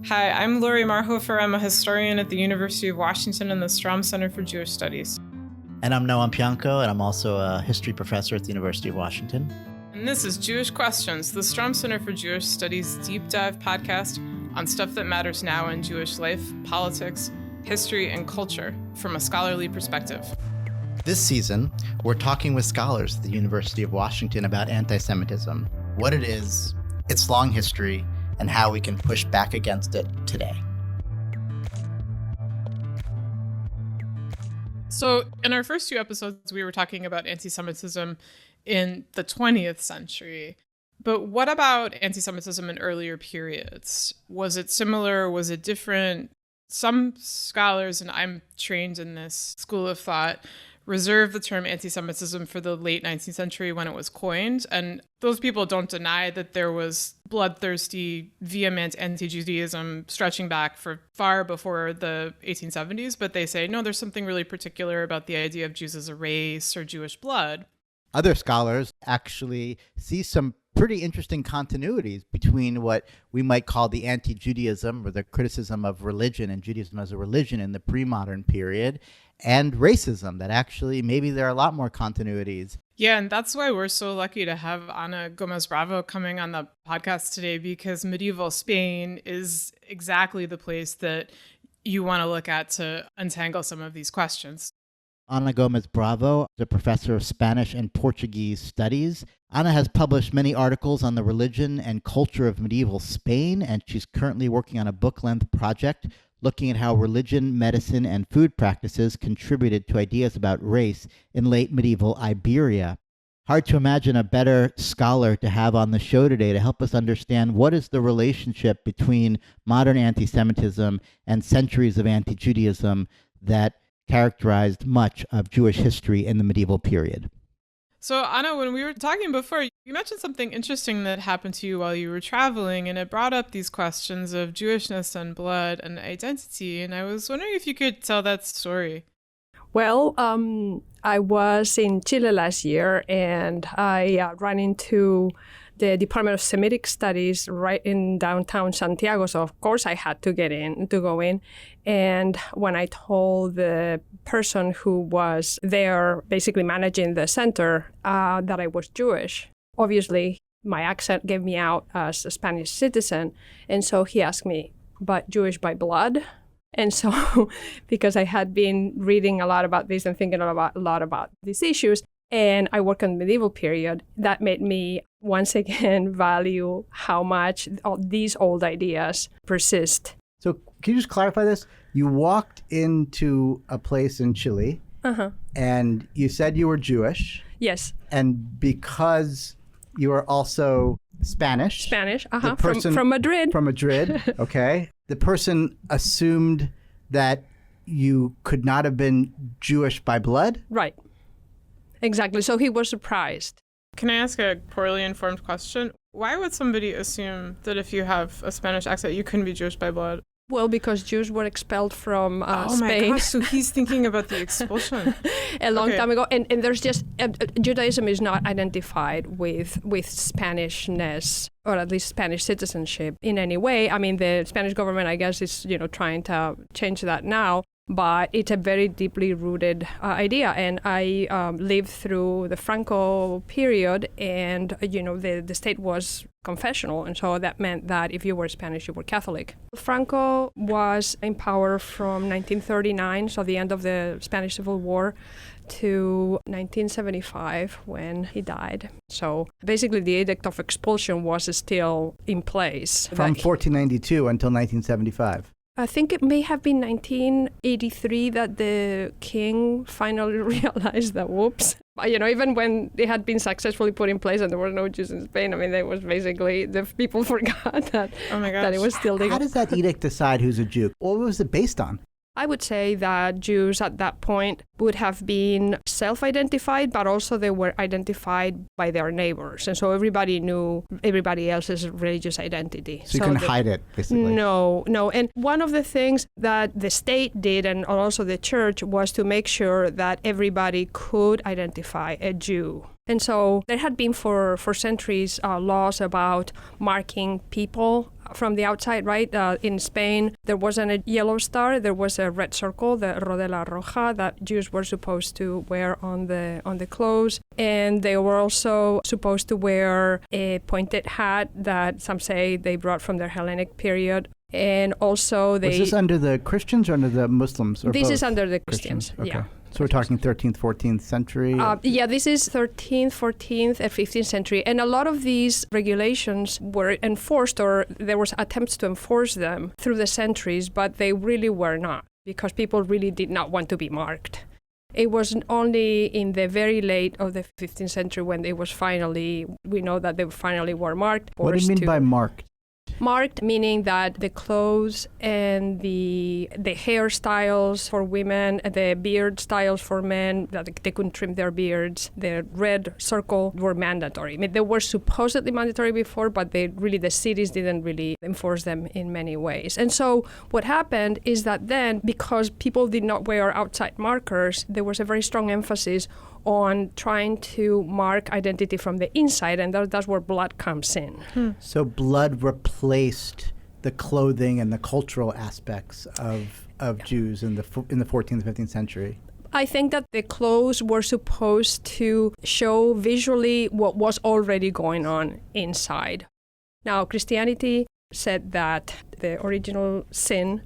Hi, I'm Lori Marhofer. I'm a historian at the University of Washington in the Stroum Center for Jewish Studies. And I'm Noam Pianko, and I'm also a history professor at the University of Washington. And this is Jewish Questions, the Stroum Center for Jewish Studies deep dive podcast on stuff that matters now in Jewish life, politics, history, and culture from a scholarly perspective. This season, we're talking with scholars at the University of Washington about anti-Semitism, what it is, its long history, and how we can push back against it today. So in our first two episodes, we were talking about anti-Semitism in the 20th century. But what about anti-Semitism in earlier periods? Was it similar? Was it different? Some scholars, and I'm trained in this school of thought, reserve the term anti-Semitism for the late 19th century when it was coined. And those people don't deny that there was bloodthirsty, vehement anti-Judaism stretching back for far before the 1870s. But they say, no, there's something really particular about the idea of Jews as a race or Jewish blood. Other scholars actually see some pretty interesting continuities between what we might call the anti-Judaism or the criticism of religion and Judaism as a religion in the pre-modern period and racism, that actually maybe there are a lot more continuities. Yeah, and that's why we're so lucky to have Ana Gómez-Bravo coming on the podcast today, because medieval Spain is exactly the place that you want to look at to untangle some of these questions. Ana Gómez-Bravo is a professor of Spanish and Portuguese studies. Ana has published many articles on the religion and culture of medieval Spain, and she's currently working on a book-length project looking at how religion, medicine, and food practices contributed to ideas about race in late medieval Iberia. Hard to imagine a better scholar to have on the show today to help us understand what is the relationship between modern anti-Semitism and centuries of anti-Judaism that characterized much of Jewish history in the medieval period. So, Ana, when we were talking before, you mentioned something interesting that happened to you while you were traveling, and it brought up these questions of Jewishness and blood and identity, and I was wondering if you could tell that story. Well, I was in Chile last year, and I ran into the Department of Semitic Studies right in downtown Santiago. So, of course, I had to go in. And when I told the person who was there basically managing the center that I was Jewish, obviously, my accent gave me out as a Spanish citizen. And so he asked me, but Jewish by blood? And so, because I had been reading a lot about this and thinking a lot about these issues, and I work in the medieval period, that made me once again value how much all these old ideas persist. So can you just clarify this? You walked into a place in Chile, and you said you were Jewish. Yes. And because you are also Spanish. The person, from Madrid. From Madrid, okay. The person assumed that you could not have been Jewish by blood? Right. Exactly. So he was surprised. Can I ask a poorly informed question? Why would somebody assume that if you have a Spanish accent, you couldn't be Jewish by blood? Well, because Jews were expelled from Spain. Oh my gosh, so he's thinking about the expulsion. A long time ago. And there's just, Judaism is not identified with Spanishness, or at least Spanish citizenship in any way. I mean, the Spanish government, I guess, is trying to change that now. But it's a very deeply rooted idea. And I lived through the Franco period, and, the state was confessional. And so that meant that if you were Spanish, you were Catholic. Franco was in power from 1939, so the end of the Spanish Civil War, to 1975 when he died. So basically the edict of expulsion was still in place. From 1492 until 1975. I think it may have been 1983 that the king finally realized that, whoops. Even when it had been successfully put in place and there were no Jews in Spain, I mean, it was basically, the people forgot that, that it was still legal. How does that edict decide who's a Jew? What was it based on? I would say that Jews at that point would have been self-identified, but also they were identified by their neighbors. And so everybody knew everybody else's religious identity. So you couldn't hide it, basically? No. And one of the things that the state did, and also the church, was to make sure that everybody could identify a Jew. And so there had been for centuries laws about marking people from the outside, right? In Spain, there wasn't a yellow star. There was a red circle, the rodela roja, that Jews were supposed to wear on the clothes. And they were also supposed to wear a pointed hat that some say they brought from their Hellenic period. And also they... Was this under the Christians or under the Muslims? Or this both? is under the Christians, Okay. yeah. So we're talking 13th, 14th century? Yeah, this is 13th, 14th, and 15th century. And a lot of these regulations were enforced, or there was attempts to enforce them through the centuries, but they really were not, because people really did not want to be marked. It was only in the very late of the 15th century when it was finally, we know that they finally were marked. What do you mean by marked? Marked, meaning that the clothes and the hairstyles for women, the beard styles for men, that they couldn't trim their beards, the red circle were mandatory. I mean, they were supposedly mandatory before, but the cities didn't really enforce them in many ways. And so what happened is that then, because people did not wear outside markers, there was a very strong emphasis on trying to mark identity from the inside, and that's where blood comes in. So blood replaced the clothing and the cultural aspects of Jews in the 14th, 15th century. I think that the clothes were supposed to show visually what was already going on inside. Now, Christianity said that the original sin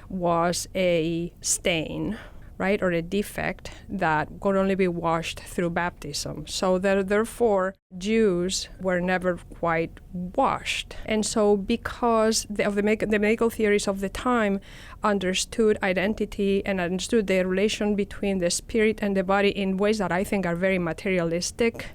was a stain, right, or a defect that could only be washed through baptism. So therefore, Jews were never quite washed. And so because of the medical theories of the time understood identity and understood the relation between the spirit and the body in ways that I think are very materialistic,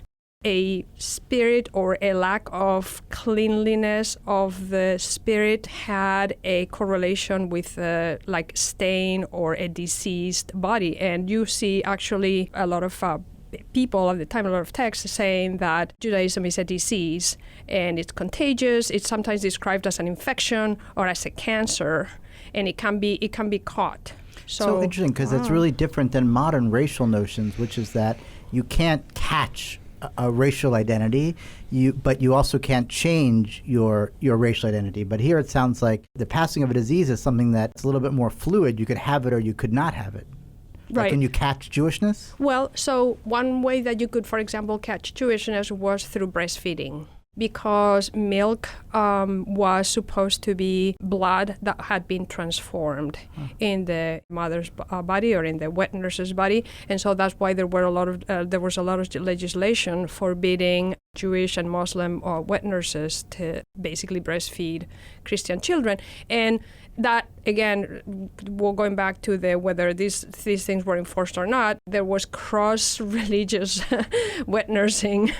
a spirit or a lack of cleanliness of the spirit had a correlation with like stain or a diseased body. And you see actually a lot of people at the time, a lot of texts saying that Judaism is a disease and it's contagious. It's sometimes described as an infection or as a cancer, and it can be caught. So interesting, because it's really different than modern racial notions, which is that you can't catch a racial identity, but you also can't change your racial identity. But here it sounds like the passing of a disease is something that's a little bit more fluid. You could have it or you could not have it. Right. Like, can you catch Jewishness? Well, so one way that you could, for example, catch Jewishness was through breastfeeding, because milk was supposed to be blood that had been transformed in the mother's body or in the wet nurse's body, and so that's why there was a lot of legislation forbidding Jewish and Muslim wet nurses to basically breastfeed Christian children. And that, again, we're going back to whether these things were enforced or not, there was cross-religious wet nursing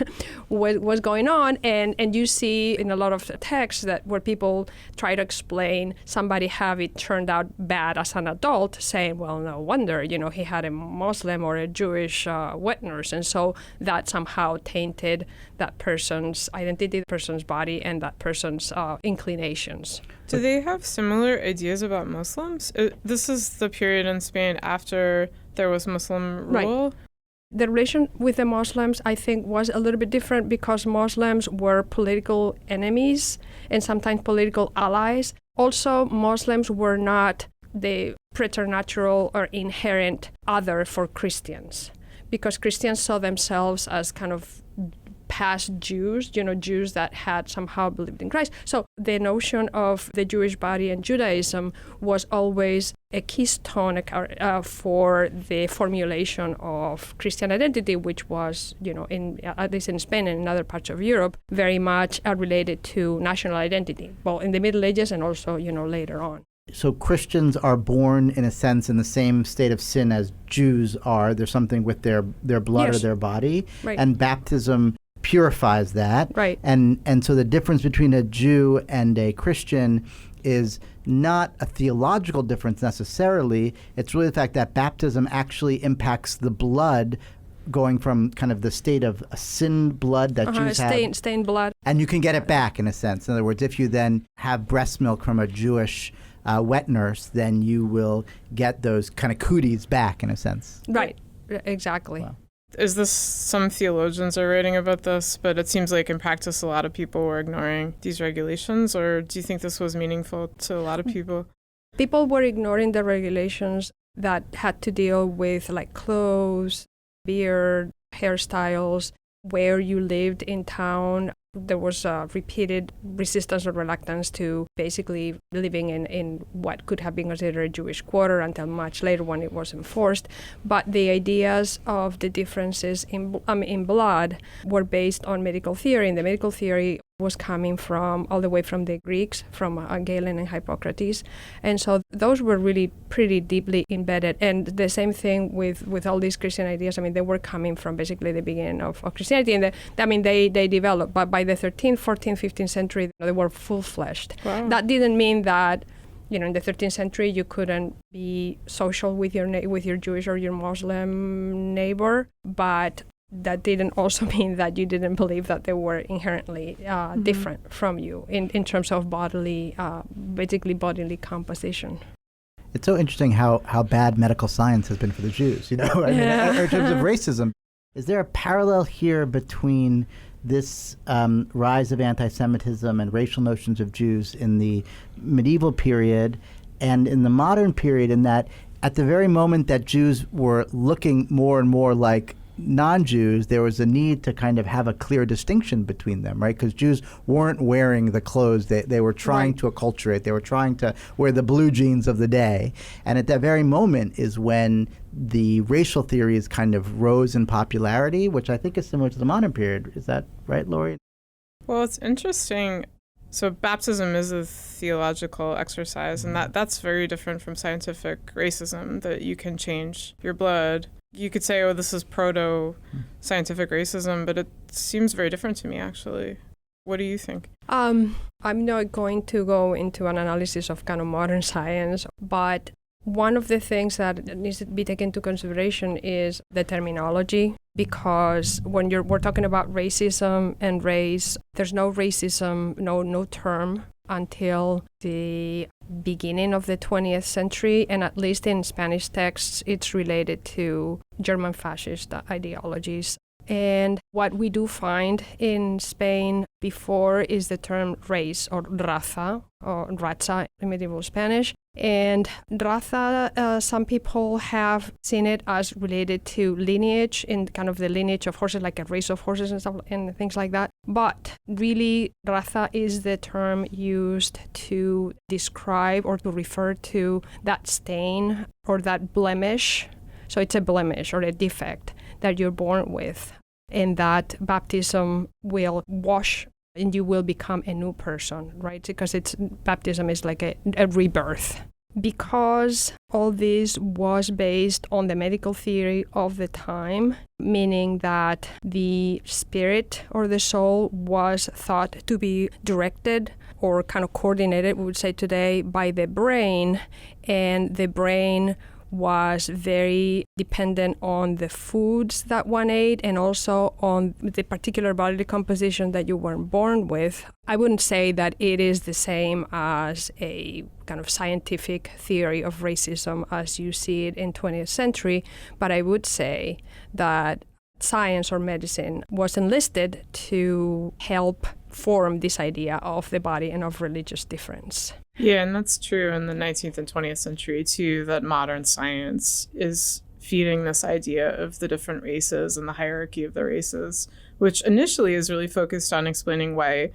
was going on. And you see in a lot of texts that where people try to explain somebody have it turned out bad as an adult, saying, well, no wonder, he had a Muslim or a Jewish wet nurse. And so that somehow tainted that person's identity, the person's body, and that person's inclinations. Do they have similar ideas about Muslims? This is the period in Spain after there was Muslim rule. Right. The relation with the Muslims, I think, was a little bit different because Muslims were political enemies and sometimes political allies. Also, Muslims were not the preternatural or inherent other for Christians, because Christians saw themselves as kind of past Jews, Jews that had somehow believed in Christ. So the notion of the Jewish body and Judaism was always a keystone for the formulation of Christian identity, which was, at least in Spain and in other parts of Europe, very much related to national identity, both in the Middle Ages and also, later on. So Christians are born, in a sense, in the same state of sin as Jews are. There's something with their blood Yes. or their body. Right. And baptism purifies that. Right. And so the difference between a Jew and a Christian is not a theological difference necessarily. It's really the fact that baptism actually impacts the blood going from kind of the state of a sin blood that Jews have. Stained blood. And you can get it back, in a sense. In other words, if you then have breast milk from a Jewish wet nurse, then you will get those kind of cooties back, in a sense. Right. Exactly. Wow. Is this, some theologians are writing about this, but it seems like in practice a lot of people were ignoring these regulations, or do you think this was meaningful to a lot of people? People were ignoring the regulations that had to deal with like clothes, beard, hairstyles, where you lived in town. There was a repeated resistance or reluctance to basically living in what could have been considered a Jewish quarter until much later when it was enforced. But the ideas of the differences in blood were based on medical theory, and the medical theory was coming from all the way from the Greeks, from Galen and Hippocrates. And so those were really pretty deeply embedded. And the same thing with all these Christian ideas. I mean, they were coming from basically the beginning of Christianity. And they developed. But by the 13th, 14th, 15th century, they were full-fledged. Wow. That didn't mean that, in the 13th century, you couldn't be social with your Jewish or your Muslim neighbor. But that didn't also mean that you didn't believe that they were inherently different from you in terms of basically bodily composition. It's so interesting how bad medical science has been for the Jews, in terms of racism. Is there a parallel here between this rise of anti-Semitism and racial notions of Jews in the medieval period and in the modern period, in that at the very moment that Jews were looking more and more like non-Jews, there was a need to kind of have a clear distinction between them, right? Because Jews weren't wearing the clothes. They were trying to acculturate. They were trying to wear the blue jeans of the day. And at that very moment is when the racial theories kind of rose in popularity, which I think is similar to the modern period. Is that right, Lori? Well, it's interesting. So baptism is a theological exercise, and that's very different from scientific racism, that you can change your blood. You could say, this is proto-scientific racism, but it seems very different to me, actually. What do you think? I'm not going to go into an analysis of kind of modern science, but one of the things that needs to be taken into consideration is the terminology, because when we're talking about racism and race, there's no racism, no term until the beginning of the 20th century, and at least in Spanish texts, it's related to German fascist ideologies. And what we do find in Spain before is the term race, or raza, or raza in medieval Spanish. And raza, some people have seen it as related to lineage, in kind of the lineage of horses, like a race of horses and stuff and things like that. But really, raza is the term used to describe or to refer to that stain or that blemish. So it's a blemish or a defect that you're born with, and that baptism will wash and you will become a new person, right? Because baptism is like a rebirth. Because all this was based on the medical theory of the time, meaning that the spirit or the soul was thought to be directed or kind of coordinated, we would say today, by the brain, and the brain was very dependent on the foods that one ate and also on the particular bodily composition that you were born with. I wouldn't say that it is the same as a kind of scientific theory of racism as you see it in 20th century, but I would say that science or medicine was enlisted to help form this idea of the body and of religious difference. Yeah, and that's true in the 19th and 20th century, too, that modern science is feeding this idea of the different races and the hierarchy of the races, which initially is really focused on explaining why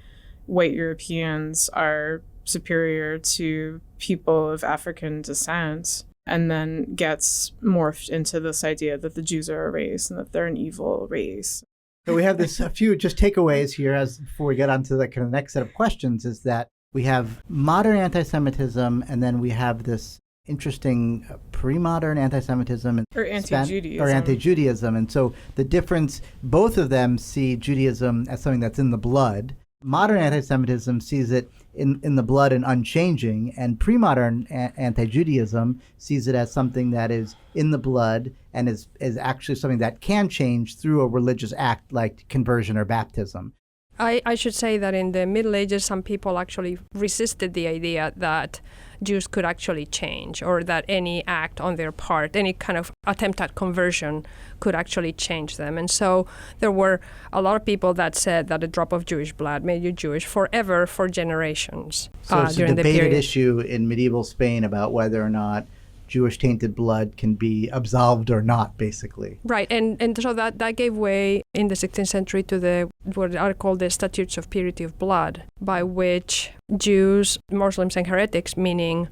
white Europeans are superior to people of African descent, and then gets morphed into this idea that the Jews are a race and that they're an evil race. So we have a few just takeaways here before we get on to the kind of next set of questions, is that we have modern anti-Semitism, and then we have this interesting pre-modern anti-Semitism. Or anti-Judaism. Or anti-Judaism. And so the difference, both of them see Judaism as something that's in the blood. Modern anti-Semitism sees it in the blood and unchanging, and pre-modern anti-Judaism sees it as something that is in the blood and is actually something that can change through a religious act like conversion or baptism. I should say that in the Middle Ages, some people actually resisted the idea that Jews could actually change, or that any act on their part, any kind of attempt at conversion could actually change them. And so there were a lot of people that said that a drop of Jewish blood made you Jewish forever, for generations. So it's a debated issue in medieval Spain about whether or not Jewish tainted blood can be absolved or not, basically. Right, and so that gave way in the 16th century to what are called the Statutes of Purity of Blood, by which Jews, Muslims, and heretics, meaning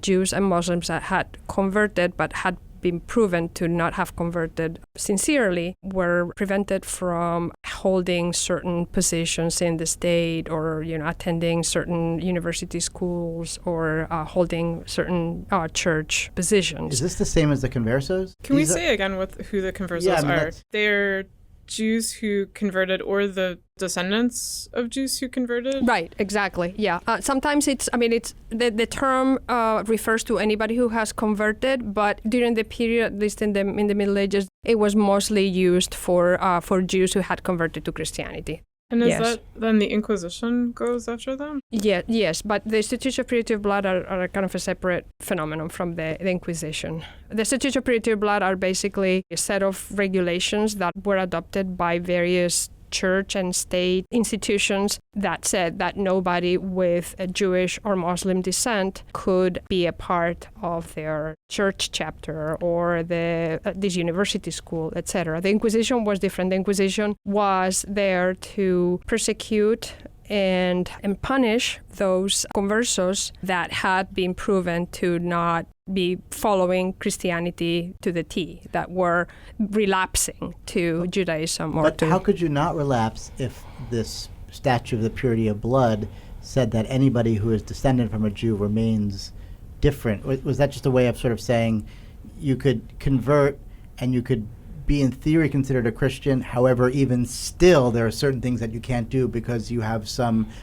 Jews and Muslims that had converted but had been proven to not have converted sincerely, were prevented from holding certain positions in the state, or attending certain university schools, or holding certain church positions. Is this the same as the conversos? Can we say again who the conversos are? They're Jews who converted, or the descendants of Jews who converted? Right, exactly. Yeah. Sometimes it's the term refers to anybody who has converted, but during the period, at least in the Middle Ages, it was mostly used for Jews who had converted to Christianity. And is that then the Inquisition goes after them? Yeah, yes, but the Statutes of Purity of Blood are kind of a separate phenomenon from the Inquisition. The Statutes of Purity of Blood are basically a set of regulations that were adopted by various church and state institutions that said that nobody with a Jewish or Muslim descent could be a part of their church chapter or this university school, etc. The Inquisition was different. The Inquisition was there to persecute and punish those conversos that had been proven to not be following Christianity to the T, that were relapsing to Judaism. But how could you not relapse if this statute of the purity of blood said that anybody who is descended from a Jew remains different? Was that just a way of sort of saying you could convert and you could be in theory considered a Christian, however, even still there are certain things that you can't do because you have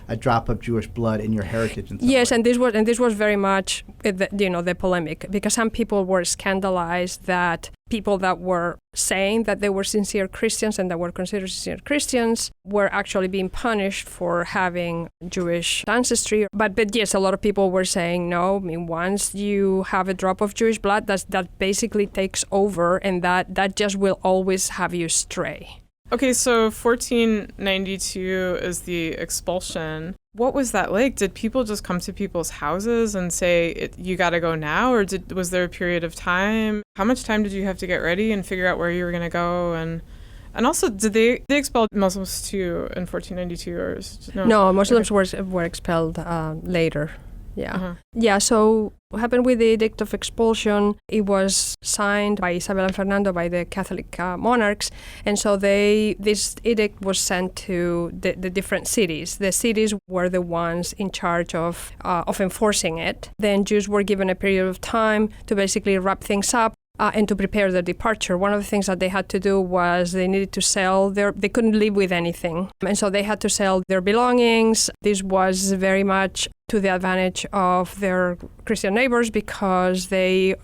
a drop of Jewish blood in your heritage? Yes, and this was very much the polemic, because some people were scandalized that people that were saying that they were sincere Christians and that were considered sincere Christians were actually being punished for having Jewish ancestry. But yes, a lot of people were saying, no, once you have a drop of Jewish blood, that basically takes over, and that just will always have you stray. Okay, so 1492 is the expulsion. What was that like? Did people just come to people's houses and say, you got to go now? Or was there a period of time? How much time did you have to get ready and figure out where you were going to go? And also, did they expel Muslims too in 1492? Or no, Muslims were expelled later. Yeah. Uh-huh. Yeah, so what happened with the Edict of Expulsion, it was signed by Isabel and Fernando, by the Catholic monarchs, and so this edict was sent to the different cities. The cities were the ones in charge of enforcing it. Then Jews were given a period of time to basically wrap things up and to prepare their departure. One of the things that they had to do was they needed to sell they couldn't live with anything, and so they had to sell their belongings. This was very much to the advantage of their Christian neighbors, because they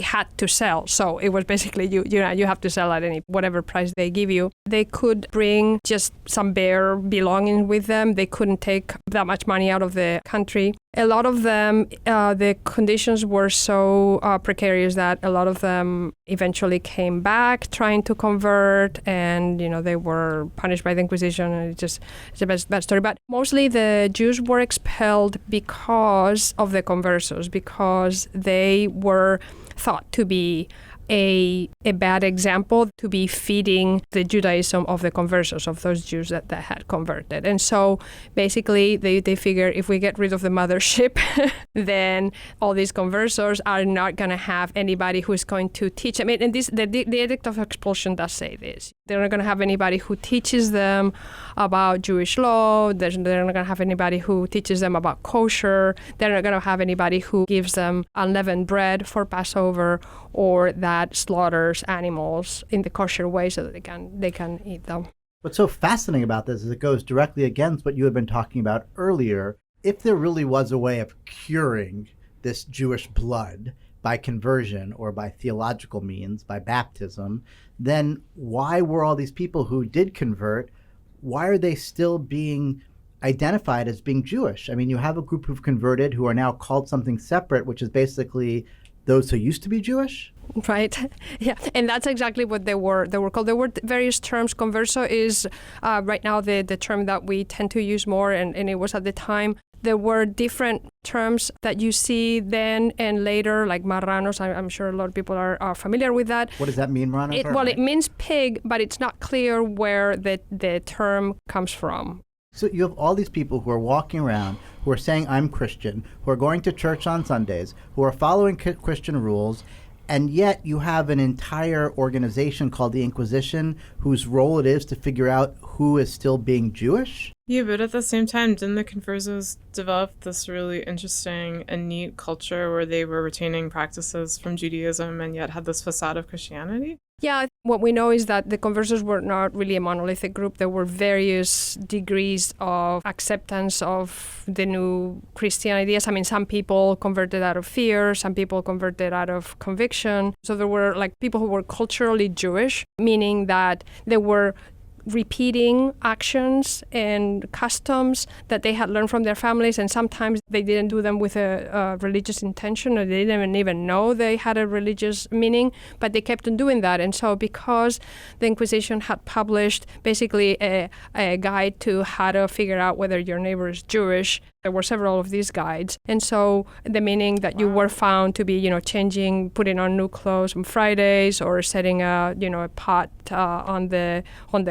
had to sell. So it was basically you have to sell at whatever price they give you. They could bring just some bare belongings with them. They couldn't take that much money out of the country. A lot of them, the conditions were so precarious that a lot of them eventually came back trying to convert, and they were punished by the Inquisition. And it's a bad story. But mostly the Jews were expelled because of the conversos, because they were thought to be a bad example, to be feeding the Judaism of the conversos, of those Jews that had converted. And so basically they figure, if we get rid of the mothership, then all these conversos are not going to have anybody who's going to teach them. And the Edict of Expulsion does say this. They're not going to have anybody who teaches them about Jewish law. They're not going to have anybody who teaches them about kosher. They're not going to have anybody who gives them unleavened bread for Passover, or that slaughters animals in the kosher way so that they can eat them. What's so fascinating about this is it goes directly against what you had been talking about earlier. If there really was a way of curing this Jewish blood by conversion or by theological means, by baptism, then why were all these people who did convert, why are they still being identified as being Jewish? I mean, you have a group who've converted who are now called something separate, which is basically those who used to be Jewish. Right. Yeah. And that's exactly what they were called. There were various terms. Converso is right now the term that we tend to use more, and it was at the time. There were different terms that you see then and later, like marranos. I'm sure a lot of people are familiar with that. What does that mean, marranos? Well, it means pig, but it's not clear where the term comes from. So you have all these people who are walking around, who are saying, I'm Christian, who are going to church on Sundays, who are following Christian rules, and yet you have an entire organization called the Inquisition whose role it is to figure out who is still being Jewish? Yeah, but at the same time, didn't the conversos develop this really interesting and neat culture where they were retaining practices from Judaism and yet had this facade of Christianity? Yeah, what we know is that the conversos were not really a monolithic group. There were various degrees of acceptance of the new Christian ideas. I mean, some people converted out of fear, some people converted out of conviction. So there were like people who were culturally Jewish, meaning that they were repeating actions and customs that they had learned from their families, and sometimes they didn't do them with a religious intention, or they didn't even know they had a religious meaning, but they kept on doing that. And so because the Inquisition had published basically a guide to how to figure out whether your neighbor is Jewish, there were several of these guides. And so the meaning that you were found to be, changing, putting on new clothes on Fridays, or setting a pot on the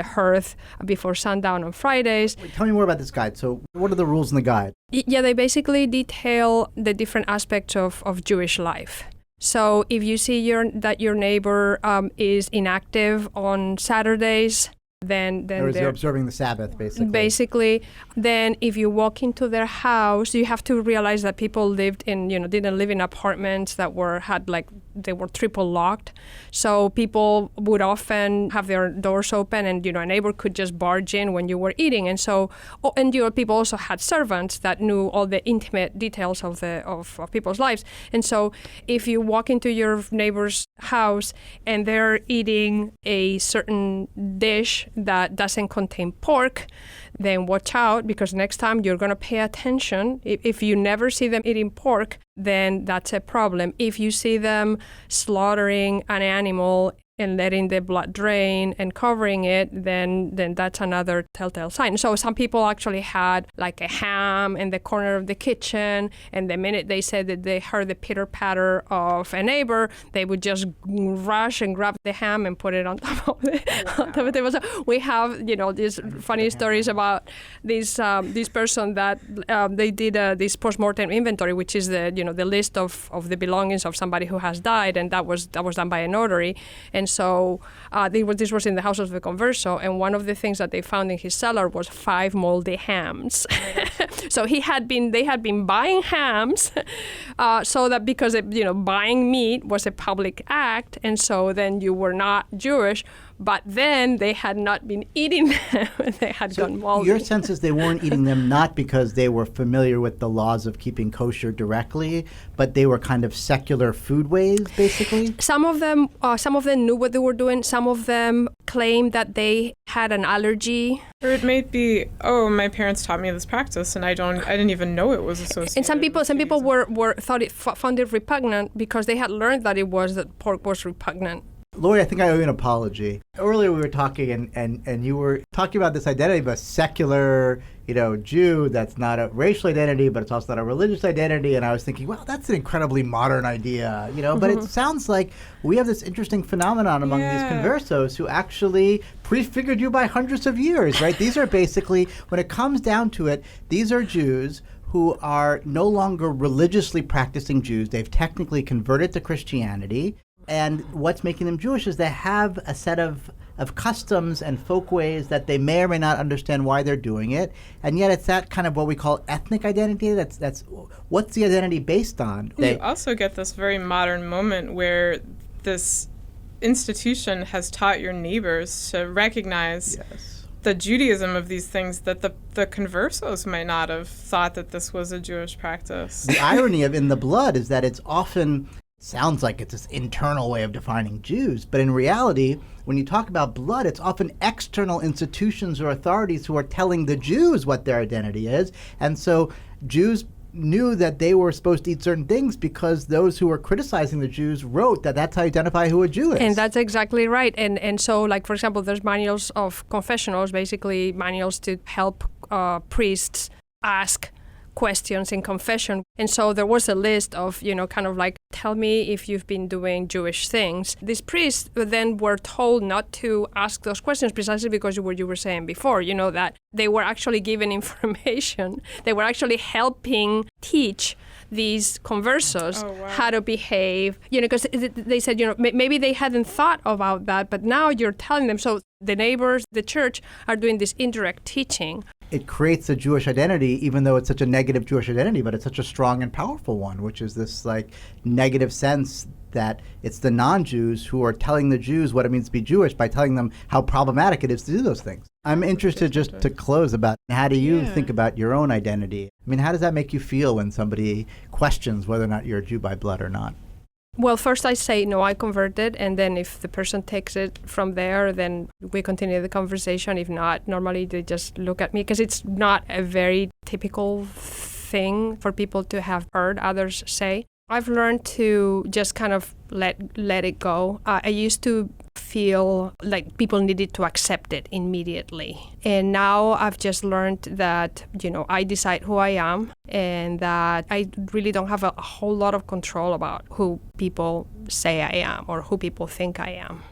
hearth before sundown on Fridays. Wait, tell me more about this guide. So what are the rules in the guide? Yeah, they basically detail the different aspects of Jewish life. So if you see that your neighbor is inactive on Saturdays, then they're observing the Sabbath, basically. Then if you walk into their house, you have to realize that people lived in, didn't live in apartments that were triple locked. So people would often have their doors open, and a neighbor could just barge in when you were eating. And so, people also had servants that knew all the intimate details of people's lives. And so if you walk into your neighbor's house and they're eating a certain dish that doesn't contain pork, then watch out, because next time you're going to pay attention. If you never see them eating pork, then that's a problem. If you see them slaughtering an animal and letting the blood drain and covering it, then that's another telltale sign. So some people actually had like a ham in the corner of the kitchen, and the minute they said that they heard the pitter-patter of a neighbor, they would just rush and grab the ham and put it on top of the table. So we have, these funny stories about this person that they did this post-mortem inventory, which is the list of the belongings of somebody who has died, and that was done by a notary. And so this was in the house of the converso, and one of the things that they found in his cellar was 5 moldy hams. So they had been buying hams, so that because buying meat was a public act, and so then you were not Jewish. But then they had not been eating them. They had gone moldy. Your sense is they weren't eating them not because they were familiar with the laws of keeping kosher directly, but they were kind of secular foodways, basically? Some of them knew what they were doing. Some of them claimed that they had an allergy. Or it may be, my parents taught me this practice, and I didn't even know it was associated. And some people found it repugnant because they had learned that pork was repugnant. Lori, I think I owe you an apology. Earlier we were talking, and you were talking about this identity of a secular, Jew that's not a racial identity, but it's also not a religious identity. And I was thinking, well, that's an incredibly modern idea, But it sounds like we have this interesting phenomenon among these conversos who actually prefigured you by hundreds of years, right? These are basically, when it comes down to it, these are Jews who are no longer religiously practicing Jews. They've technically converted to Christianity. And what's making them Jewish is they have a set of customs and folkways that they may or may not understand why they're doing it. And yet it's that kind of what we call ethnic identity. That's what's the identity based on? You also get this very modern moment where this institution has taught your neighbors to recognize the Judaism of these things that the conversos might not have thought that this was a Jewish practice. The irony of in the blood is that it's often sounds like it's this internal way of defining Jews. But in reality, when you talk about blood, it's often external institutions or authorities who are telling the Jews what their identity is. And so Jews knew that they were supposed to eat certain things because those who were criticizing the Jews wrote that that's how you identify who a Jew is. And that's exactly right. And so, like, for example, there's manuals of confessionals, basically manuals to help priests ask questions in confession. And so there was a list of, kind of like, tell me if you've been doing Jewish things. These priests then were told not to ask those questions precisely because of what you were saying before, that they were actually given information. They were actually helping teach these conversos how to behave, because they said, maybe they hadn't thought about that, but now you're telling them. So the neighbors, the church are doing this indirect teaching. It creates a Jewish identity, even though it's such a negative Jewish identity, but it's such a strong and powerful one, which is this like negative sense that it's the non-Jews who are telling the Jews what it means to be Jewish by telling them how problematic it is to do those things. I'm interested just to close about how do you think about your own identity? I mean, how does that make you feel when somebody questions whether or not you're a Jew by blood or not? Well, first I say, no, I converted. And then if the person takes it from there, then we continue the conversation. If not, normally they just look at me because it's not a very typical thing for people to have heard others say. I've learned to just kind of let it go. I used to feel like people needed to accept it immediately. And now I've just learned that, I decide who I am and that I really don't have a whole lot of control about who people say I am or who people think I am.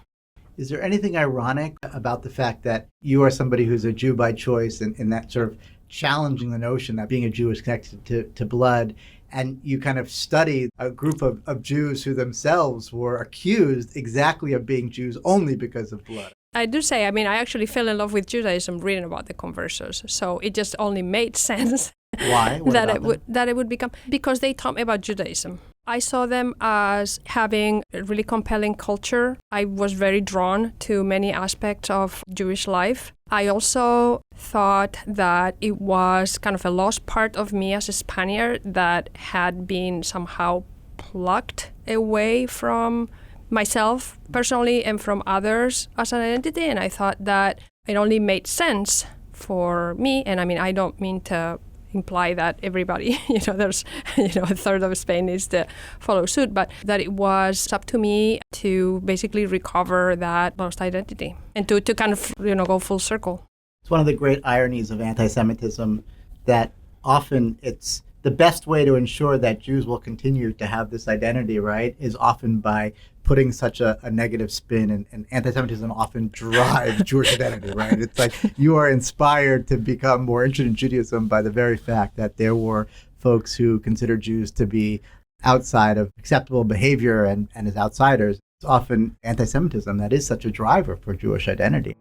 Is there anything ironic about the fact that you are somebody who's a Jew by choice and that sort of challenging the notion that being a Jew is connected to blood, and you kind of studied a group of Jews who themselves were accused exactly of being Jews only because of blood? I do say, I actually fell in love with Judaism reading about the conversos. So it just only made sense. Why? that it would become, because they taught me about Judaism. I saw them as having a really compelling culture. I was very drawn to many aspects of Jewish life. I also thought that it was kind of a lost part of me as a Spaniard that had been somehow plucked away from myself personally and from others as an identity. And I thought that it only made sense for me. And I don't mean to imply that everybody, there's, a third of Spain needs to follow suit, but that it was up to me to basically recover that lost identity and to kind of, go full circle. It's one of the great ironies of anti-Semitism that often it's the best way to ensure that Jews will continue to have this identity, right, is often by putting such a negative spin, and anti-Semitism often drives Jewish identity, right? It's like you are inspired to become more interested in Judaism by the very fact that there were folks who considered Jews to be outside of acceptable behavior and as outsiders. It's often anti-Semitism that is such a driver for Jewish identity.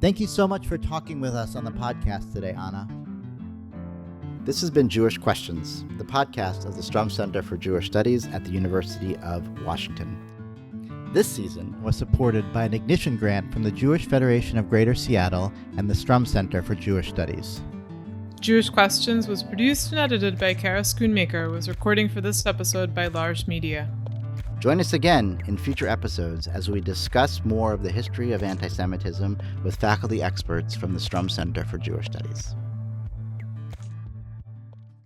Thank you so much for talking with us on the podcast today, Ana. This has been Jewish Questions, the podcast of the Stroum Center for Jewish Studies at the University of Washington. This season was supported by an Ignition grant from the Jewish Federation of Greater Seattle and the Stroum Center for Jewish Studies. Jewish Questions was produced and edited by Kara Schoonmaker, was recording for this episode by Large Media. Join us again in future episodes as we discuss more of the history of anti-Semitism with faculty experts from the Stroum Center for Jewish Studies.